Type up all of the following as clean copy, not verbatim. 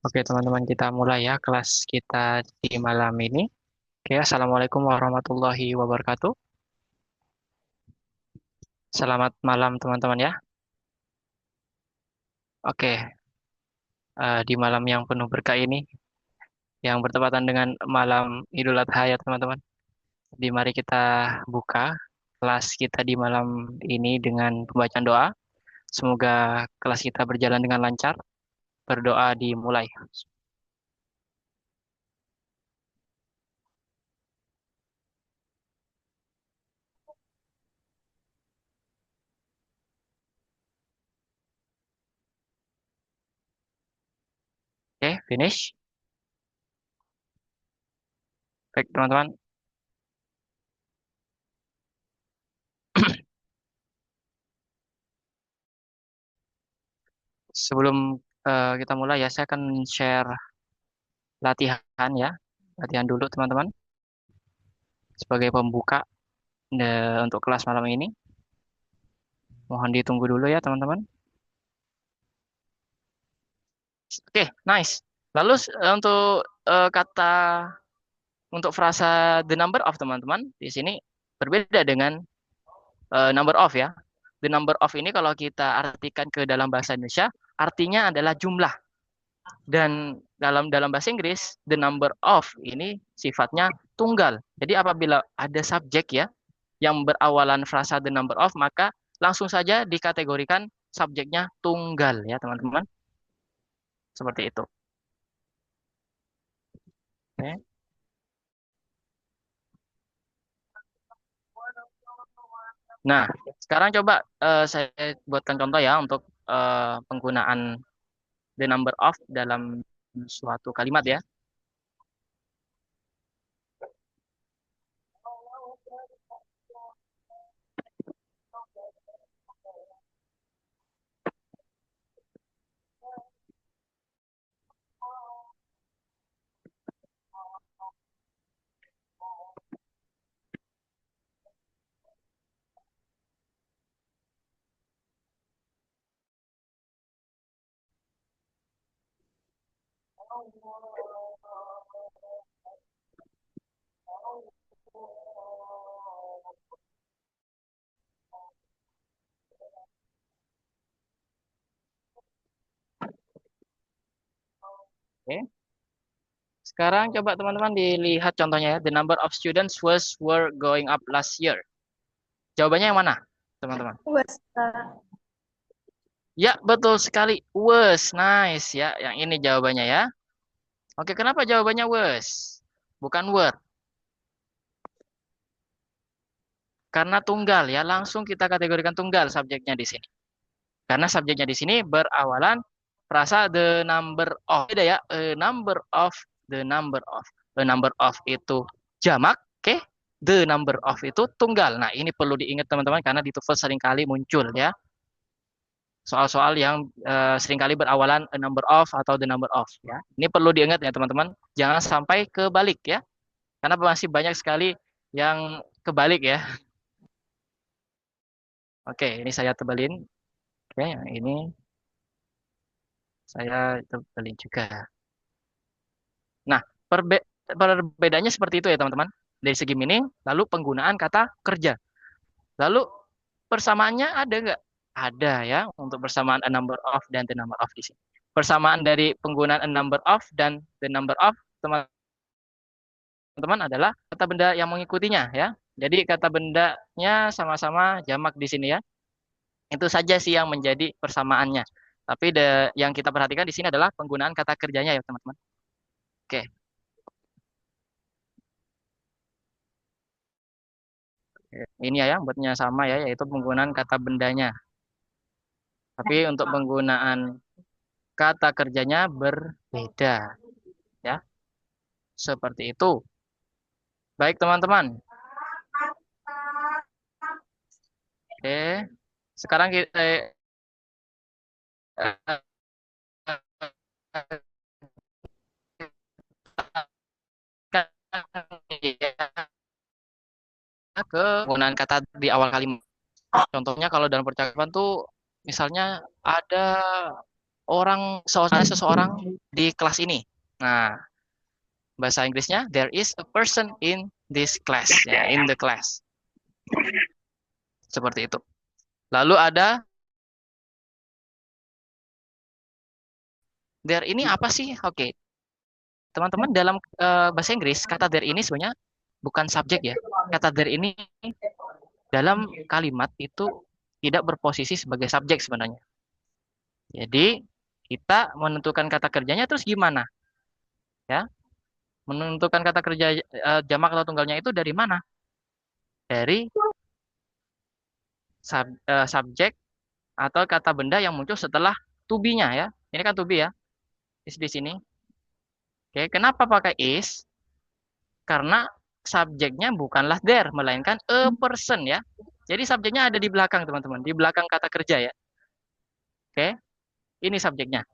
Oke, teman-teman, kita mulai ya kelas kita di malam ini. Oke, Assalamualaikum warahmatullahi wabarakatuh. Selamat malam, teman-teman ya. Oke, di malam yang penuh berkah ini, yang bertepatan dengan malam Idul Adha ya, teman-teman. Jadi mari kita buka kelas kita di malam ini dengan pembacaan doa. Semoga kelas kita berjalan dengan lancar. Berdoa dimulai. Oke, finish. Baik, teman-teman. Sebelum kita mulai ya, saya akan share latihan ya. Latihan dulu, teman-teman. Sebagai pembuka untuk kelas malam ini. Mohon ditunggu dulu ya, teman-teman. Oke, nice. Lalu kata untuk frasa the number of, teman-teman, di sini berbeda dengan number of ya. The number of ini kalau kita artikan ke dalam bahasa Indonesia, artinya adalah jumlah. Dan dalam dalam bahasa Inggris, the number of ini sifatnya tunggal. Jadi apabila ada subjek ya yang berawalan frasa the number of, maka langsung saja dikategorikan subjeknya tunggal ya, teman-teman. Seperti itu. Oke. Nah, sekarang coba saya buatkan contoh ya untuk penggunaan the number of dalam suatu kalimat ya. Oke. Sekarang coba teman-teman dilihat contohnya ya. The number of students were going up last year. Jawabannya yang mana, teman-teman? Was, Ya, betul sekali. Was, nice ya. Yang ini jawabannya ya. Oke, kenapa jawabannya was? Bukan were. Karena tunggal ya. Langsung kita kategorikan tunggal subjeknya di sini. Karena subjeknya di sini berawalan frasa the number of. Beda ya. A number of, the number of. A number of itu jamak, oke? The number of itu tunggal. Nah, ini perlu diingat teman-teman karena di TOEFL seringkali muncul ya. Soal-soal yang seringkali berawalan a number of atau the number of ya. Ini perlu diingat ya teman-teman. Jangan sampai kebalik ya. Karena masih banyak sekali yang kebalik ya. Oke, ini saya tebelin. Oke, yang ini saya tebelin juga. Nah, perbedaannya seperti itu ya teman-teman. Dari segi meaning, lalu penggunaan kata kerja. Lalu persamaannya ada nggak? Ada ya untuk persamaan a number of dan the number of di sini. Persamaan dari penggunaan a number of dan the number of teman-teman adalah kata benda yang mengikutinya ya. Jadi kata bendanya sama-sama jamak di sini ya. Itu saja sih yang menjadi persamaannya. Tapi yang kita perhatikan di sini adalah penggunaan kata kerjanya ya teman-teman. Oke. Ini ya, buatnya sama ya, yaitu penggunaan kata bendanya. Tapi untuk penggunaan kata kerjanya berbeda, ya. Seperti itu. Baik, teman-teman. Oke. Sekarang kita ke penggunaan kata di awal kalimat. Contohnya kalau dalam percakapan tuh misalnya ada seseorang di kelas ini. Nah, bahasa Inggrisnya there is a person in this class, ya, in the class. Seperti itu. Lalu ada there ini apa sih? Oke, teman-teman dalam bahasa Inggris kata there ini sebenarnya bukan subjek ya. Kata there ini dalam kalimat itu tidak berposisi sebagai subjek sebenarnya. Jadi kita menentukan kata kerjanya terus gimana? Ya, menentukan kata kerja jamak atau tunggalnya itu dari mana? Dari subjek atau kata benda yang muncul setelah to be-nya ya. Ini kan to be ya, is di sini. Oke, kenapa pakai is? Karena subjeknya bukanlah there, melainkan a person ya. Jadi subjeknya ada di belakang teman-teman, di belakang kata kerja ya. Oke, ini subjeknya,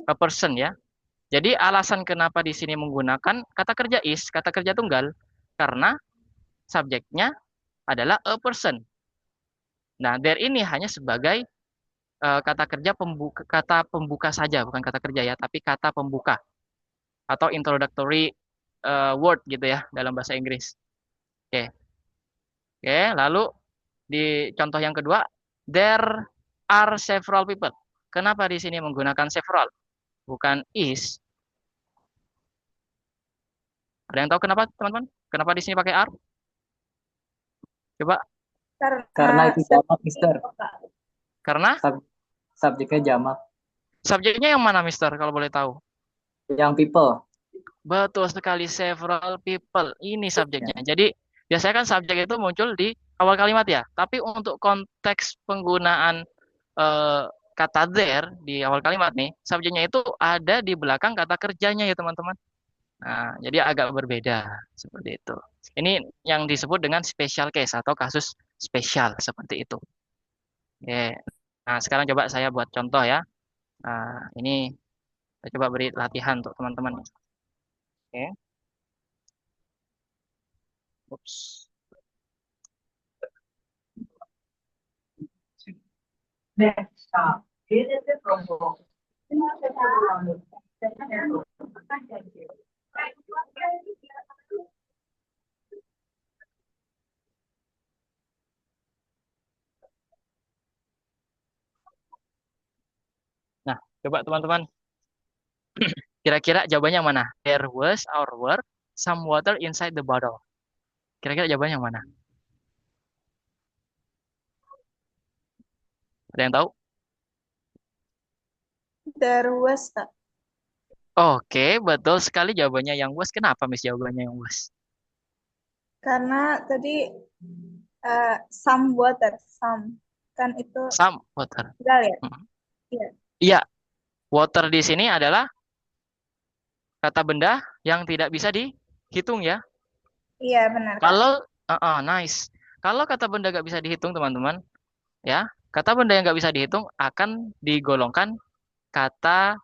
a person ya. Jadi alasan kenapa di sini menggunakan kata kerja is, kata kerja tunggal, karena subjeknya adalah a person. Nah, there ini hanya sebagai kata pembuka saja, bukan kata kerja ya, tapi kata pembuka atau introductory word gitu ya dalam bahasa Inggris. Oke, oke. Lalu di contoh yang kedua, there are several people. Kenapa di sini menggunakan several, bukan is? Ada yang tahu kenapa, teman-teman? Kenapa di sini pakai are? Coba. Karena itu jamak, Mister. Karena Subjeknya jamak. subjeknya yang mana, Mister? Kalau boleh tahu. Yang people. Betul sekali, several people. Ini subjeknya. Jadi biasanya kan subjek itu muncul di awal kalimat ya. Tapi untuk konteks penggunaan eh, kata there di awal kalimat nih, subjeknya itu ada di belakang kata kerjanya ya teman-teman. Nah, jadi agak berbeda seperti itu. Ini yang disebut dengan special case atau kasus spesial seperti itu. Oke. Nah, sekarang coba saya buat contoh ya. Nah, ini saya coba beri latihan untuk teman-teman. Oke. Ups. Next stop, it is approval. Nah, coba teman-teman. Kira-kira jawabannya mana? There was or were some water inside the bottle. Kira-kira jawabannya mana? Ada yang tahu? There was. Oke, betul sekali jawabannya yang was. Kenapa, Miss, jawabannya yang was? Karena tadi some water, some kan itu Some water. tunggal ya? Iya. Iya, water di sini adalah kata benda yang tidak bisa dihitung ya. Iya benar. Kalau nice. Kalau kata benda nggak bisa dihitung, teman-teman, ya, kata benda yang nggak bisa dihitung akan digolongkan kata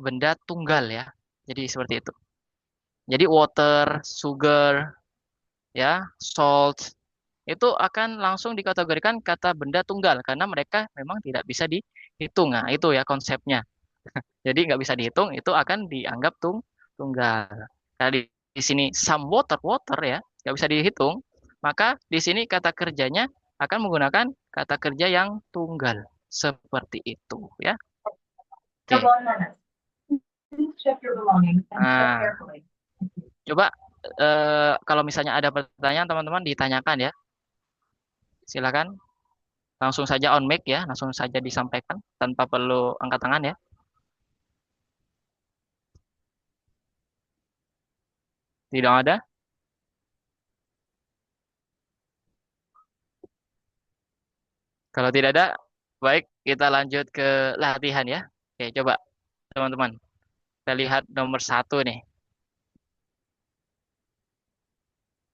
benda tunggal ya. Jadi seperti itu. Jadi water, sugar, ya, salt itu akan langsung dikategorikan kata benda tunggal karena mereka memang tidak bisa dihitung. Nah, itu ya konsepnya. Jadi nggak bisa dihitung, itu akan dianggap tunggal. Nah, di sini some water, water ya, nggak bisa dihitung, maka di sini kata kerjanya akan menggunakan kata kerja yang tunggal. Seperti itu ya. Oke. Check your belongings and check Nah, carefully. coba kalau misalnya ada pertanyaan teman-teman ditanyakan ya. Silakan langsung saja on mic ya, langsung saja disampaikan tanpa perlu angkat tangan ya. Tidak ada? Kalau tidak ada, baik kita lanjut ke latihan ya. Oke, coba teman-teman. Kita lihat nomor 1 nih.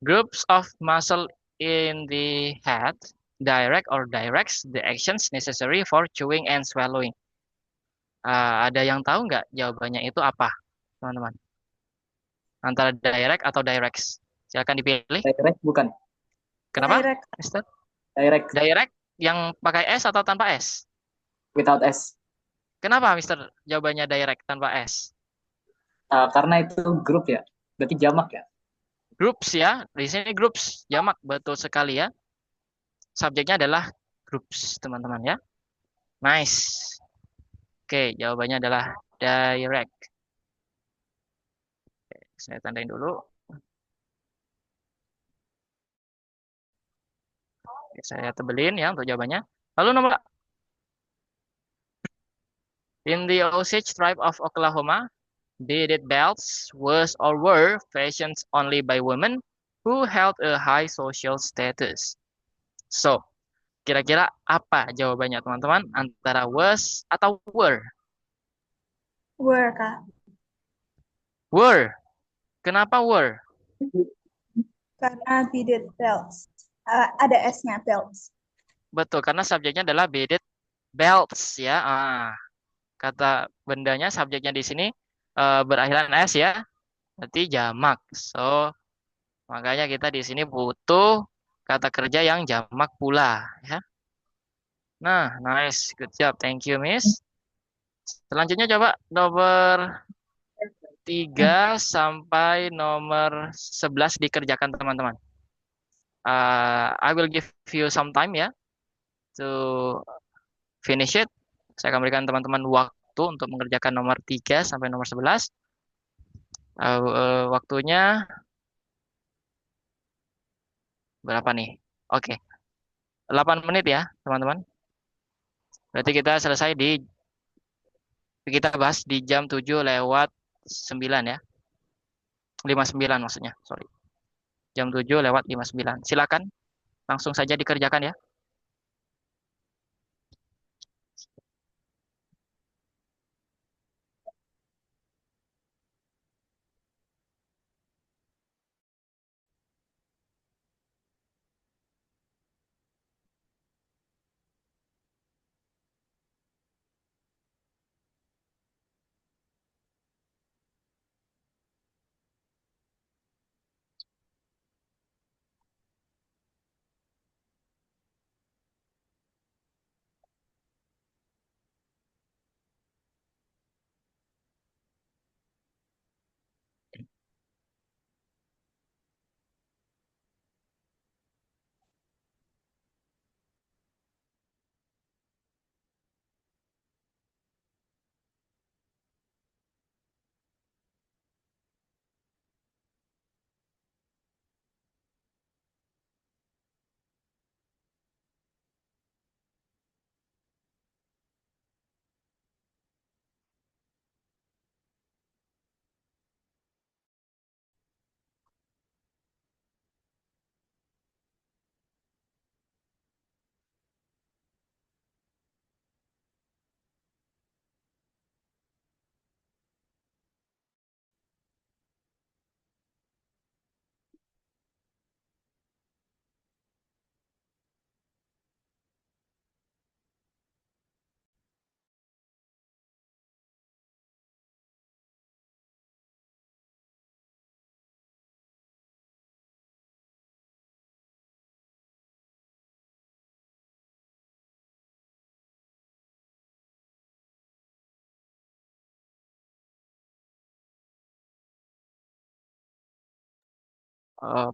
Groups of muscle in the head direct or directs the actions necessary for chewing and swallowing. Ada yang tahu nggak jawabannya itu apa, teman-teman? Antara direct atau directs? Silakan dipilih. Direct bukan? Kenapa, Direct. Mister? Direct Direct yang pakai S atau tanpa S? without S. Kenapa, Mister? Jawabannya direct tanpa S. Karena itu grup ya. Berarti jamak ya. Groups ya. Di sini groups jamak betul sekali ya. Subjeknya adalah groups, teman-teman ya. Nice. Oke, jawabannya adalah direct. Saya tandain dulu. Oke, saya tebelin ya untuk jawabannya. Lalu nomor in the Osage tribe of Oklahoma, beaded belts was or were fashioned only by women who held a high social status. So, kira-kira apa jawabannya teman-teman? Antara was atau were? Were, Kak. Were. Kenapa were? Karena beaded belts. Ada S-nya, belts. Betul, karena subjeknya adalah beaded belts ya. Kata bendanya subjeknya di sini berakhiran S ya. Berarti jamak. So, makanya kita di sini butuh kata kerja yang jamak pula ya. Nah, nice. Good job. Thank you, Miss. Selanjutnya coba nomor 3 sampai nomor 11 dikerjakan teman-teman. I will give you some time ya to finish it. Saya akan berikan teman-teman waktu untuk mengerjakan nomor 3 sampai nomor 11. Waktunya berapa nih? Oke, 8 menit ya, teman-teman. Berarti kita bahas di jam 7 lewat 9 ya. 59 maksudnya, sorry. Jam 7 lewat 59. Silakan, langsung saja dikerjakan ya.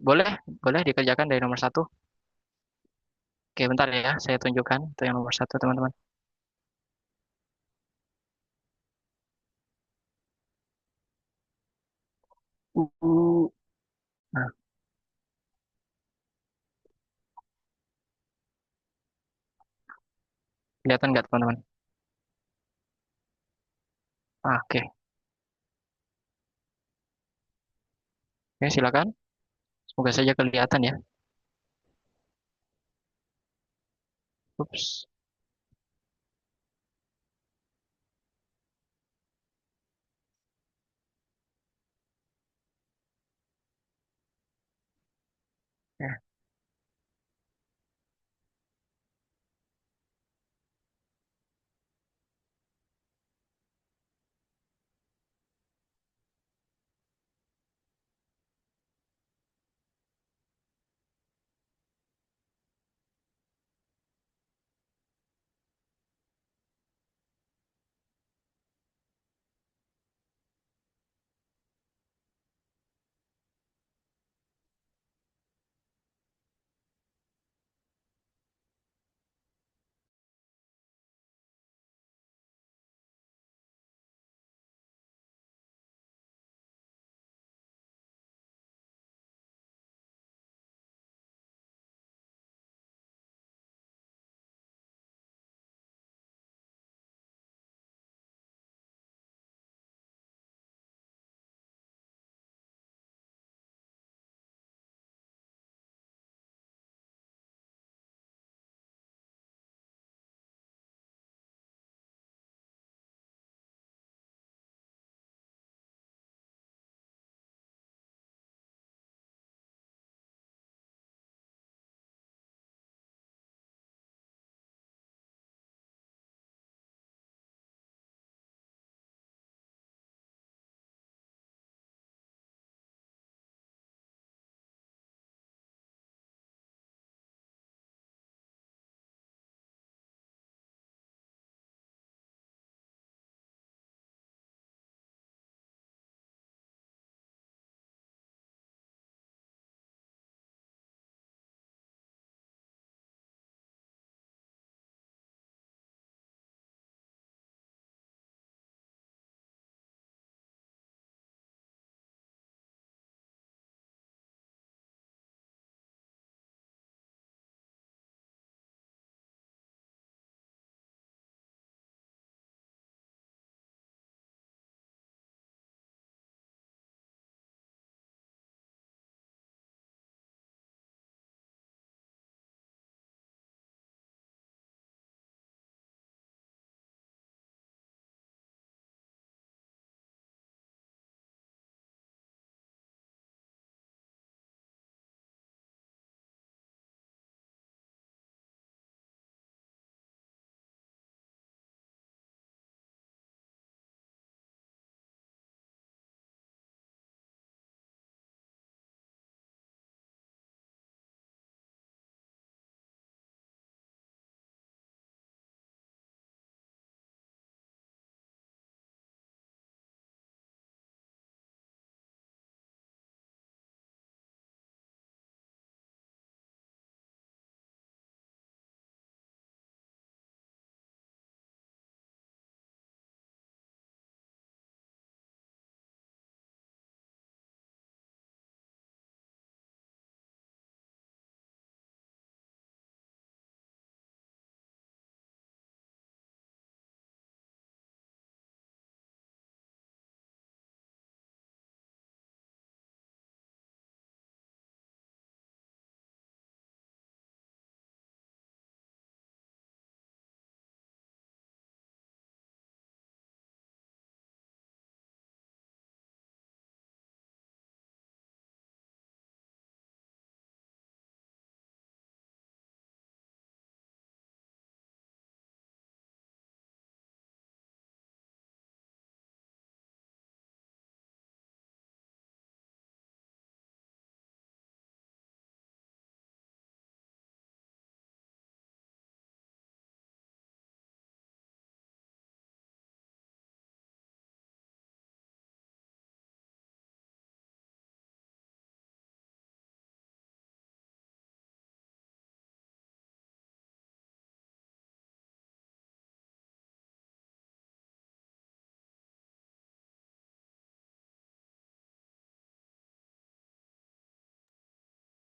Boleh, boleh dikerjakan dari nomor 1. Oke, bentar ya, saya tunjukkan itu yang nomor 1, teman-teman. Nah, kelihatan nggak teman-teman? Oke, oke silakan. Semoga saja kelihatan ya. Ups. Ya.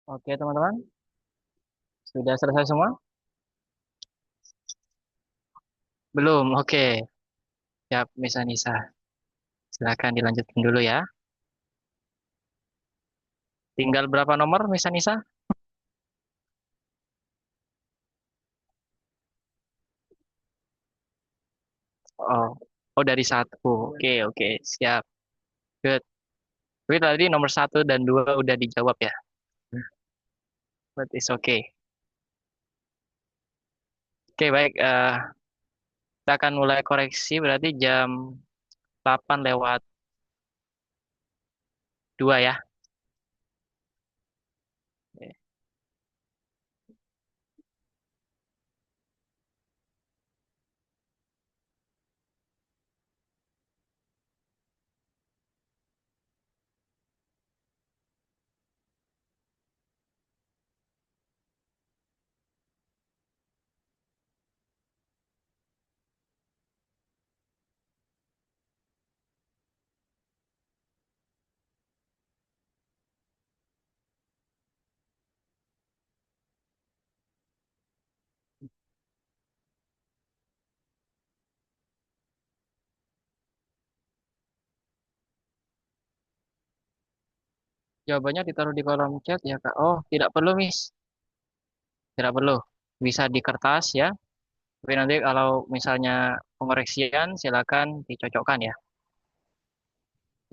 Oke, teman-teman. Sudah selesai semua? Belum. Oke. Siap, Miss Anissa. Silakan dilanjutkan dulu ya. Tinggal berapa nomor, Miss Anissa? Oh, oh dari satu. Oke, oke. Siap. Good. Tapi tadi nomor satu dan dua udah dijawab ya. But it's okay. Oke, baik. Kita akan mulai koreksi berarti jam 8 lewat 2 ya. Oke. Jawabannya ditaruh di kolom chat ya, Kak. Oh, tidak perlu, Miss. Tidak perlu. Bisa di kertas ya. Tapi nanti kalau misalnya pengoreksian, silakan dicocokkan ya.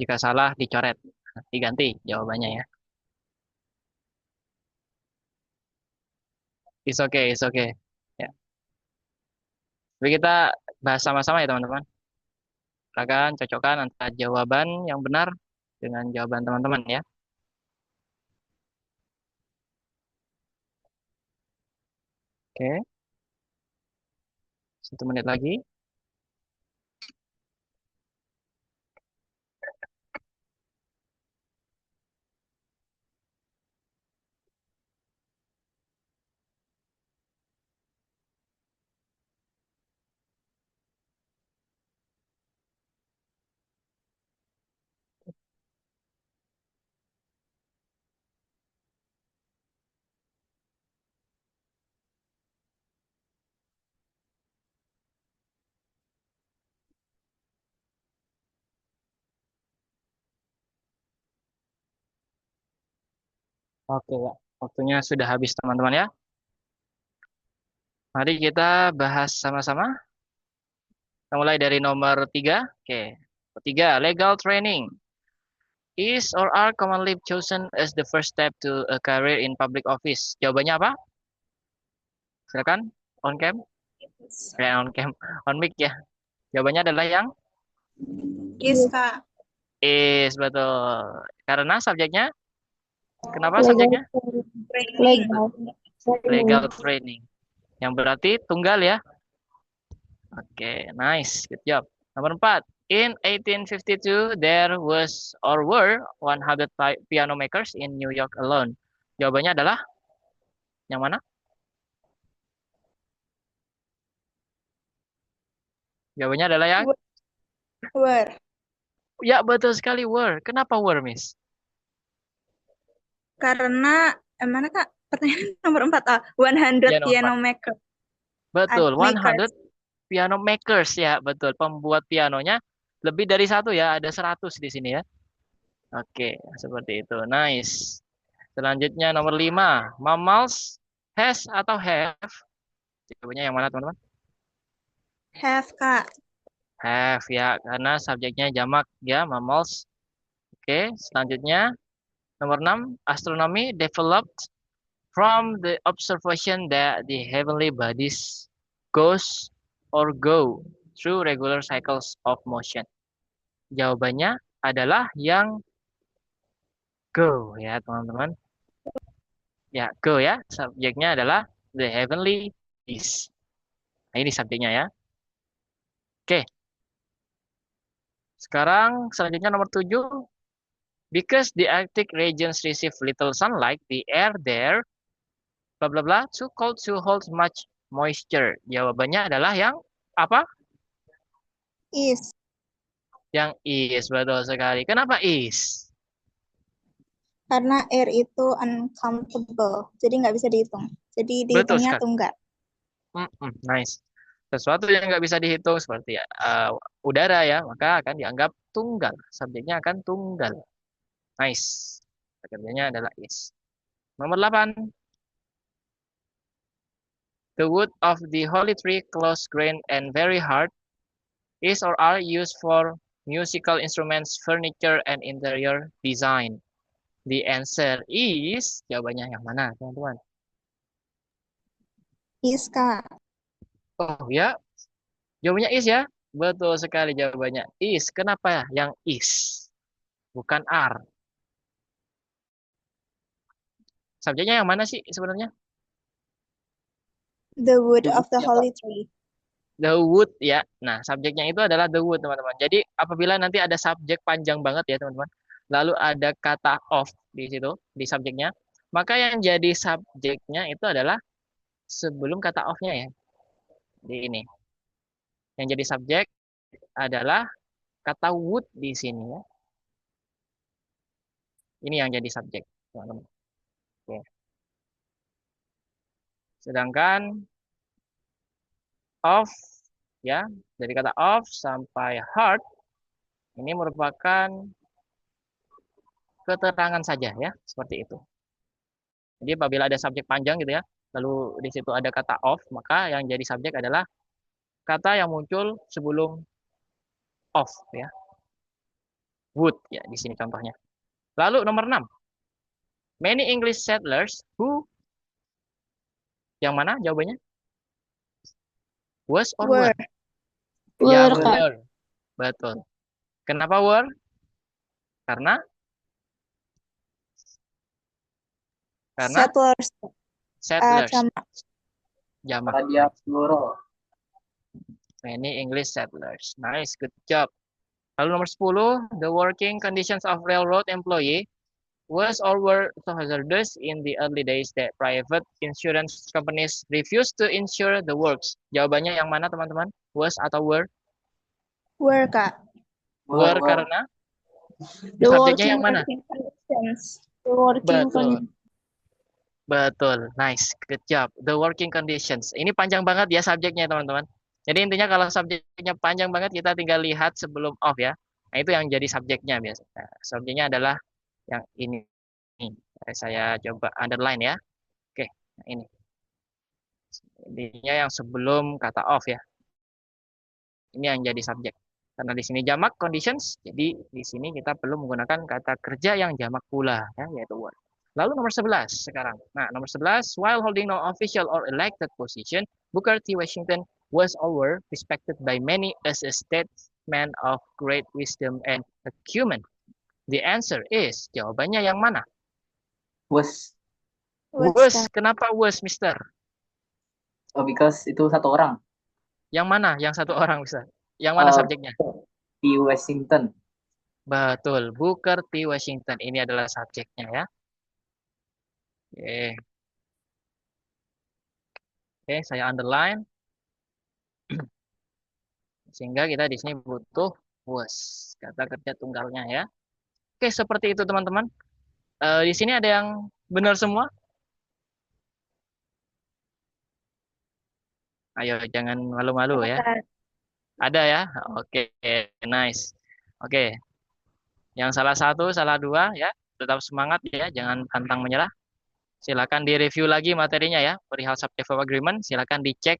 Jika salah, dicoret. Diganti jawabannya ya. It's okay, it's okay. Ya. Tapi kita bahas sama-sama ya, teman-teman. Silakan cocokkan antara jawaban yang benar dengan jawaban teman-teman ya. Oke, 1 menit lagi. Oke ya, waktunya sudah habis teman-teman ya. Mari kita bahas sama-sama. Kita mulai dari nomor 3. Oke, ketiga, legal training is or are commonly chosen as the first step to a career in public office. Jawabannya apa? Silakan, on cam, on cam, on mic ya. Jawabannya adalah yang Is, Kak. is, betul. Karena subjeknya, kenapa Legal subjeknya? Training. Legal training. Yang berarti tunggal ya. Oke, nice, good job. Nomor 4. In 1852, there was or were 100 piano makers in New York alone. Jawabannya adalah yang mana? Jawabannya adalah yang Were. ya betul sekali were. Kenapa were, Miss? Karena, mana Kak? Pertanyaan nomor 4. 100 Ya, nomor 4. piano maker. Betul, Makers. 100 piano makers ya, betul. Pembuat pianonya lebih dari satu ya, ada 100 di sini ya. Oke, seperti itu. Nice. Selanjutnya nomor 5. Mammals has atau have? Jawabannya yang mana, teman-teman? Have, Kak. Have ya, karena subjeknya jamak ya, mammals. Oke, selanjutnya nomor 6. Astronomy developed from the observation that the heavenly bodies goes or go through regular cycles of motion. Jawabannya adalah yang go ya, teman-teman. Ya, go ya. Subjeknya adalah the heavenly bodies. Nah, ini subjeknya ya. Oke, sekarang selanjutnya nomor 7. Because the Arctic regions receive little sunlight, the air there, bla bla bla, too cold to hold much moisture. Jawabannya adalah yang apa? Is. Yang is, betul sekali. Kenapa is? Karena air itu uncountable, jadi nggak bisa dihitung. Jadi Betul dihitungnya sekali. tunggal. Nice. Sesuatu yang nggak bisa dihitung seperti udara ya, maka akan dianggap tunggal. Subjeknya akan tunggal. Nice. Kerjanya adalah is. Nomor 8. The wood of the holy tree, close grained and very hard, is or are used for musical instruments, furniture, and interior design. The answer is, jawabannya yang mana, teman-teman? Is, Kak. Oh ya, jawabannya is ya. Betul sekali jawabannya is. Kenapa ya? Yang is, bukan are. Subjeknya yang mana sih sebenarnya? The wood The of the ya, Kak. holy tree. The wood ya. Nah, subjeknya itu adalah the wood, teman-teman. Jadi apabila nanti ada subjek panjang banget ya, teman-teman. Lalu ada kata of di situ, di subjeknya. Maka yang jadi subjeknya itu adalah sebelum kata of-nya ya. Di ini. Yang jadi subjek adalah kata wood di sini ya. Ini yang jadi subjek, teman-teman. Oke. Sedangkan of ya, dari kata of sampai hard ini merupakan keterangan saja ya, seperti itu. Jadi apabila ada subjek panjang gitu ya, lalu di situ ada kata of, maka yang jadi subjek adalah kata yang muncul sebelum of ya. Would ya di sini contohnya. Lalu nomor 6. Many English settlers who, yang mana jawabannya? Was or were? Were. Yang Were, Kak. were. Betul. Kenapa were? Karena Settlers. settlers Jamak. jamak. Karena dia plural. Many English settlers. Nice, good job. Lalu nomor 10, the working conditions of railroad employee was or were so hazardous in the early days that private insurance companies refused to insure the works. Jawabannya yang mana, teman-teman? Was atau were? Were, Kak. Were. Karena The subjeknya working yang mana? conditions. The working Betul. Betul. Nice. Good job. The working conditions. Ini panjang banget ya subjeknya, teman-teman. Jadi intinya kalau subjeknya panjang banget, kita tinggal lihat sebelum of ya. Nah, itu yang jadi subjeknya biasanya. Subjeknya adalah yang ini. Saya coba underline ya. Oke, nah ini. Intinya yang sebelum kata of ya. Ini yang jadi subjek. Karena di sini jamak conditions, jadi di sini kita perlu menggunakan kata kerja yang jamak pula, ya, yaitu were. Lalu nomor 11 sekarang. Nah, nomor 11, while holding no official or elected position, Booker T. Washington was over respected by many as a statesman of great wisdom and acumen. The answer is, jawabannya yang mana? Was. Was. Kenapa was, Mister? Oh, because itu satu orang. Yang mana? Yang satu orang, Mister. Yang mana subjeknya? Di Washington. Betul, Booker T. Washington. Ini adalah subjeknya ya. Oke. Oke, saya underline. Sehingga kita di sini butuh was, kata kerja tunggalnya ya. Oke, seperti itu teman-teman. Di sini ada yang benar semua? Ayo, jangan malu-malu ya. Ada ya? Oke, nice. Oke, yang salah satu, salah dua ya. Tetap semangat ya, jangan pantang menyerah. Silakan direview lagi materinya ya, perihal subject verb agreement. Silakan dicek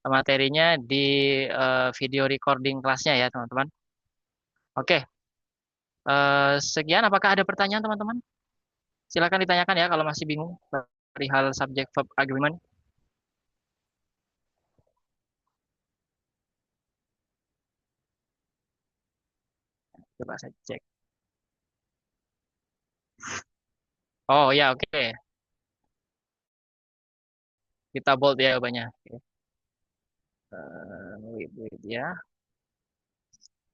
materinya di video recording kelasnya ya, teman-teman. Oke, sekian. Apakah ada pertanyaan, teman-teman? Silakan ditanyakan ya kalau masih bingung perihal subject verb agreement. Coba saya cek. Oh ya, oke. Kita bold ya jawabannya. Oke. Wait ya.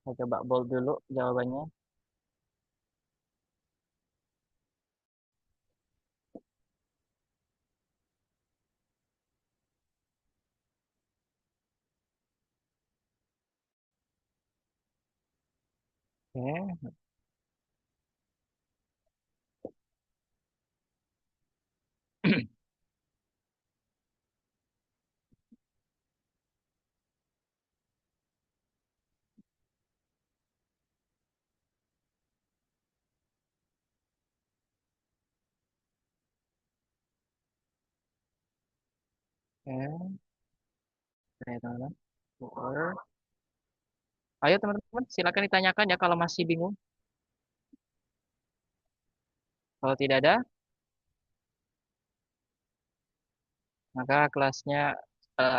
Saya coba bold dulu jawabannya. Oke. And, ya, teman-teman. Ayo teman-teman, silakan ditanyakan ya kalau masih bingung. Kalau tidak ada, maka kelasnya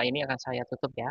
ini akan saya tutup ya.